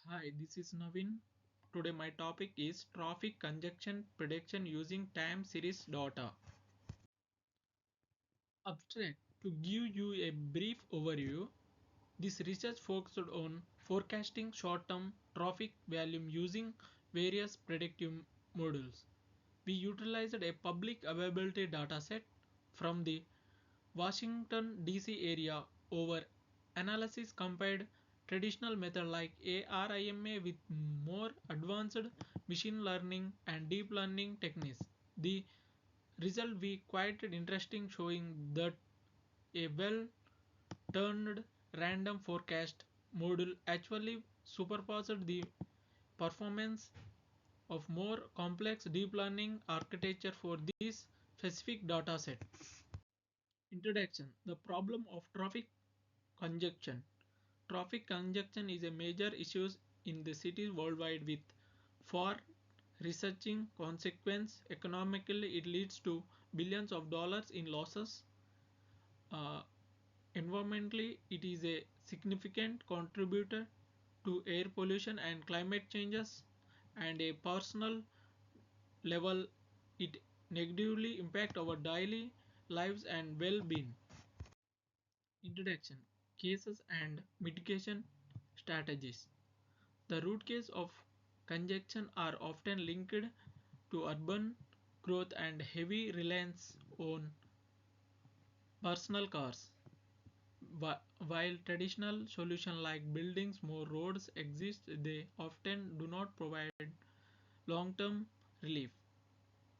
Hi, this is Navin. Today my topic is traffic congestion prediction using time series data. Abstract. To give you a brief overview, this research focused on forecasting short-term traffic volume using various predictive models. We utilized a public availability dataset from the Washington DC area over analysis compared traditional method like ARIMA with more advanced machine learning and deep learning techniques. The result we quite interesting, showing that a well turned random forecast model actually surpassed the performance of more complex deep learning architecture for this specific dataset. Introduction. The problem of traffic congestion. Traffic congestion is a major issue in the cities worldwide with far researching consequence. Economically, it leads to billions of dollars in losses. Uh, Environmentally, it is a significant contributor to air pollution and climate changes. And a personal level, it negatively impact our daily lives and well-being. Introduction. Cases and mitigation strategies. The root cause of congestion are often linked to urban growth and heavy reliance on personal cars. While traditional solutions like buildings more roads exist, they often do not provide long-term relief.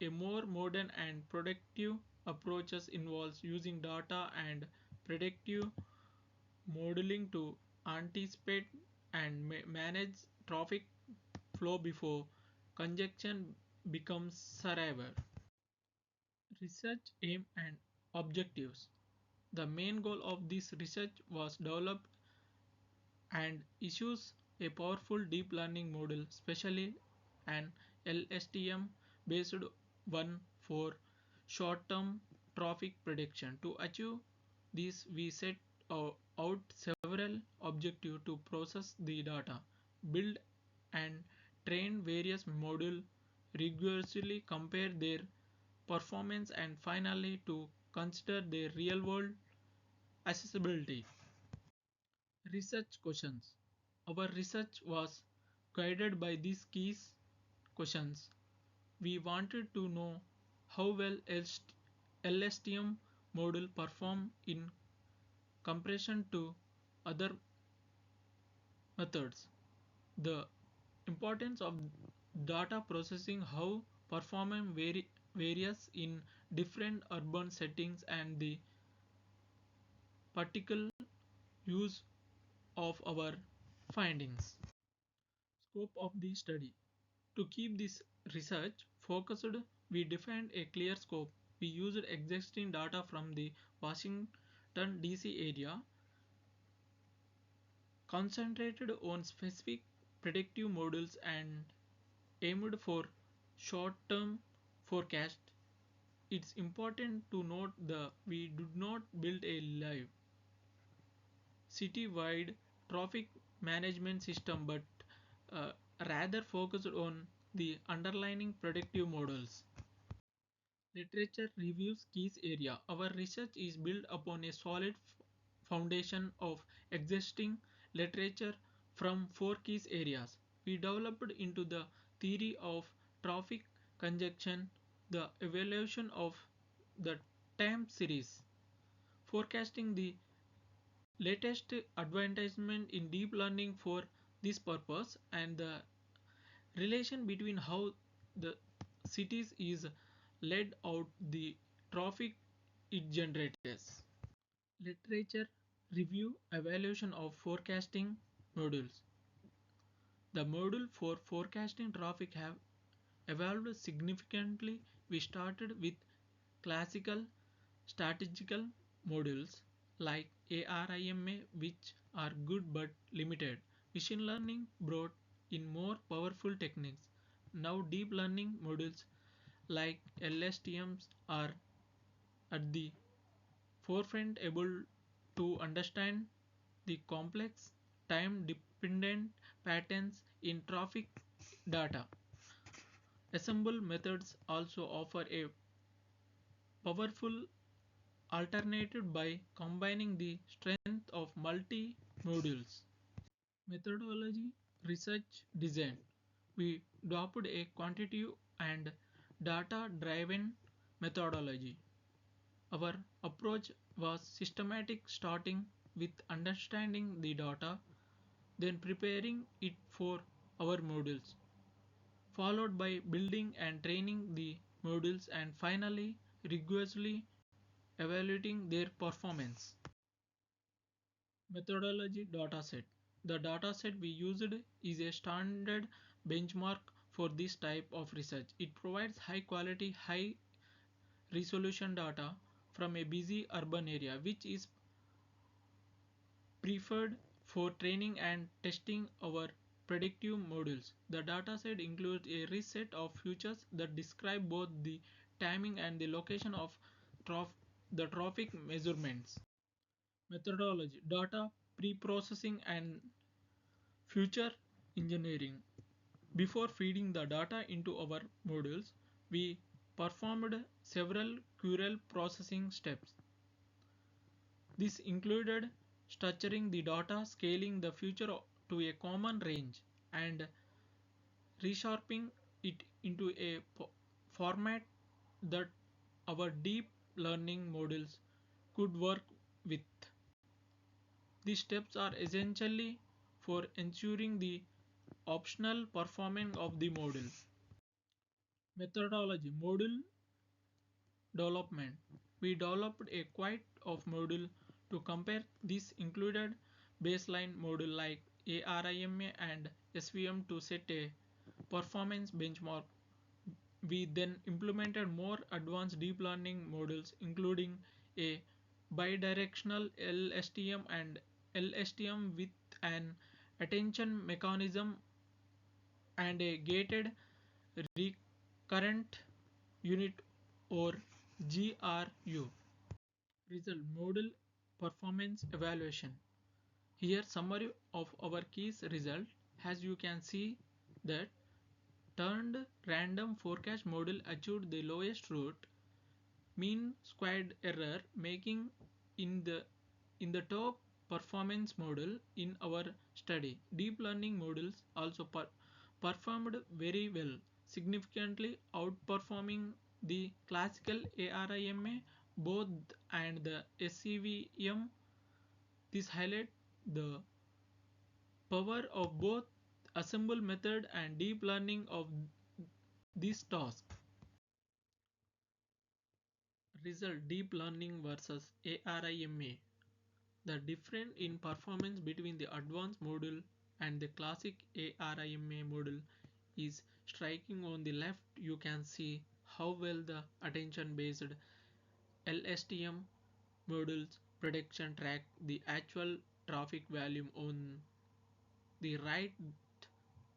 A more modern and productive approaches involves using data and predictive modeling to anticipate and manage traffic flow before congestion becomes severe. Research aim and objectives. The main goal of this research was develop and issues a powerful deep learning model, especially an LSTM based one for short-term traffic prediction. To achieve this, we set out several objectives to process the data, build and train various modules, rigorously compare their performance, and finally to consider their real-world accessibility. Research questions. Our research was guided by these key questions. We wanted to know how well LSTM model perform in comparison to other methods. The importance of data processing, how performance varies in different urban settings, and the particular use of our findings. Scope of the study. To keep this research focused, we defined a clear scope. We used existing data from the Washington DC area, concentrated on specific predictive models, and aimed for short-term forecast. It's important to note that we did not build a live city-wide traffic management system, but uh, rather focused on the underlying predictive models. Literature reviews key area. Our research is built upon a solid foundation of existing literature from four key areas. We developed into the theory of traffic congestion, the evaluation of the time series, forecasting the latest advancement in deep learning for this purpose, and the relation between how the cities is laid out the traffic it generates. Literature review evaluation of forecasting modules. The module for forecasting traffic have evolved significantly. We started with classical statistical modules like ARIMA, which are good but limited. Machine learning brought in more powerful techniques. Now deep learning modules like LSTMs are at the forefront, able to understand the complex time dependent patterns in traffic data. Assemble methods also offer a powerful alternative by combining the strength of multi modules. Methodology research design. We adopted a quantitative and data driven methodology. Our approach was systematic, starting with understanding the data, then preparing it for our modules, followed by building and training the modules, and finally rigorously evaluating their performance. Methodology dataset. The dataset we used is a standard benchmark for this type of research. It provides high quality, high resolution data from a busy urban area, which is preferred for training and testing our predictive models. The dataset includes a rich set of features that describe both the timing and the location of the traffic measurements. Methodology, data pre-processing and future engineering. Before feeding the data into our models, we performed several query processing steps. This included structuring the data, scaling the future to a common range, and resharpening it into a format that our deep learning models could work with. These steps are essentially for ensuring the optional performance of the model. Methodology module development. We developed a quite of module to compare. This included baseline module like ARIMA and SVM to set a performance benchmark. We then implemented more advanced deep learning models including a bidirectional LSTM and LSTM with an attention mechanism and a gated recurrent unit or GRU. Result model performance evaluation. Here summary of our keys result. As you can see that turned random forecast model achieved the lowest root mean squared error, making in the top performance model in our study. Deep learning models also performed very well, significantly outperforming the classical ARIMA both and the SCVM. This highlight the power of both assemble method and deep learning of this task. Result deep learning versus ARIMA. The difference in performance between the advanced model and the classic ARIMA model is striking. On the left, you can see how well the attention based LSTM models prediction track the actual traffic volume. On the right,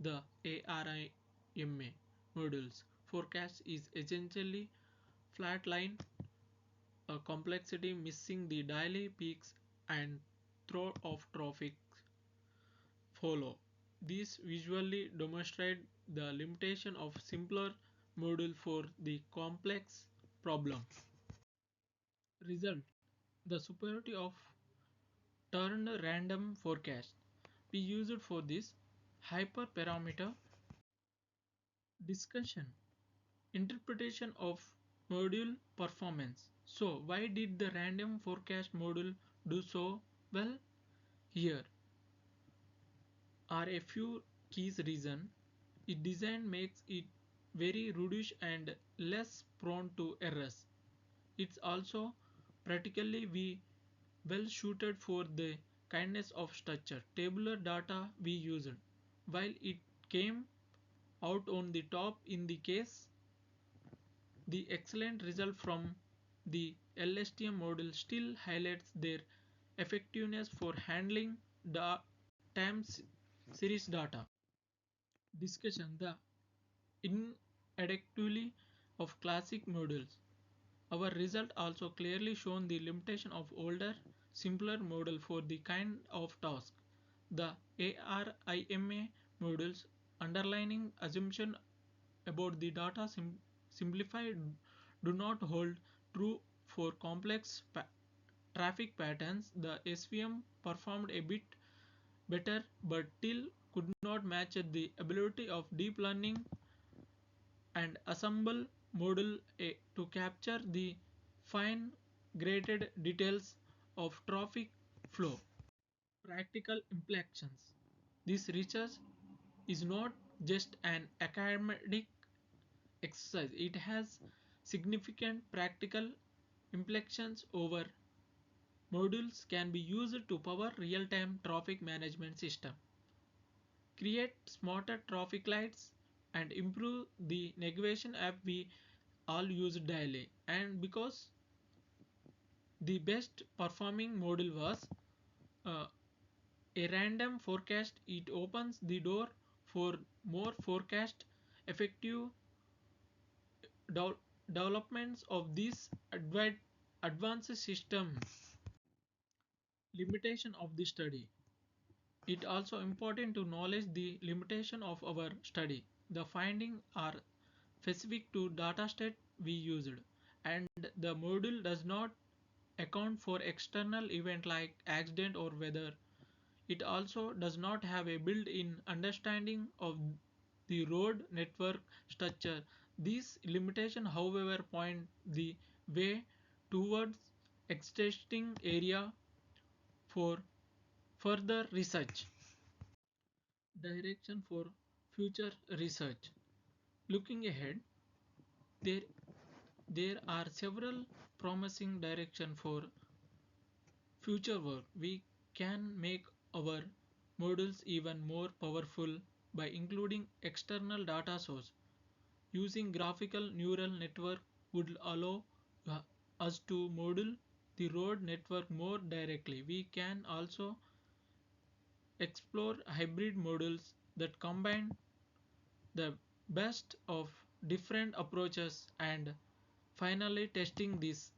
the ARIMA models forecast is essentially flatline, a complexity missing the daily peaks and throw of traffic follow. These visually demonstrate the limitation of simpler model for the complex problem. Result the superiority of turned random forecast. We use it for this hyperparameter discussion interpretation of module performance. So why did the random forecast module do so well? Here are a few keys reason. Its design makes it very rudish and less prone to errors. It's also practically well suited for the kindness of structure tabular data we used. While it came out on the top in the case, the excellent result from the LSTM model still highlights their effectiveness for handling the time series data. Discussion the inadequacy of classic models. Our result also clearly shown the limitation of older, simpler model for the kind of task. The ARIMA models, underlining assumption about the data simplified do not hold true for complex traffic patterns. The SVM performed a bit better but still could not match the ability of deep learning and assemble model to capture the fine grained details of traffic flow. Practical implications. This research is not just an academic exercise, it has significant practical implications over modules can be used to power real-time traffic management system, create smarter traffic lights, and improve the navigation app we all use daily. And because the best performing model was uh, a random forecast, it opens the door for more forecast effective dev- developments of these advanced systems. Limitation of the study. It also important to knowledge the limitation of our study. The findings are specific to dataset we used, and the module does not account for external event like accident or weather. It also does not have a built-in understanding of the road network structure. These limitations, however, point the way towards extending area for further research. Direction for future research. Looking ahead, there there are several promising directions for future work. We can make our models even more powerful by including external data source. Using graphical neural network would allow uh, us to model the road network more directly. We can also explore hybrid models that combine the best of different approaches, and finally testing this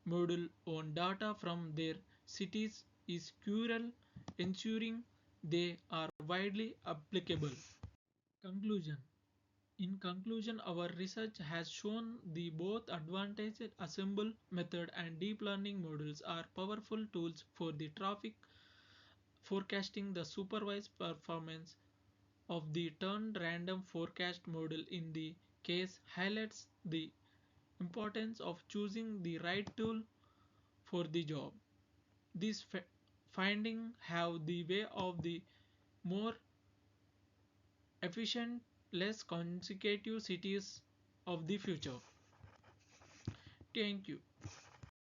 model on data from their cities is crucial, ensuring they are widely applicable. Conclusion. In conclusion, our research has shown the both advantages assemble method and deep learning models are powerful tools for the traffic forecasting. The supervised performance of the turned random forecast model in the case highlights the importance of choosing the right tool for the job. These findings have the way of the more efficient, less consecutive cities of the future. Thank you.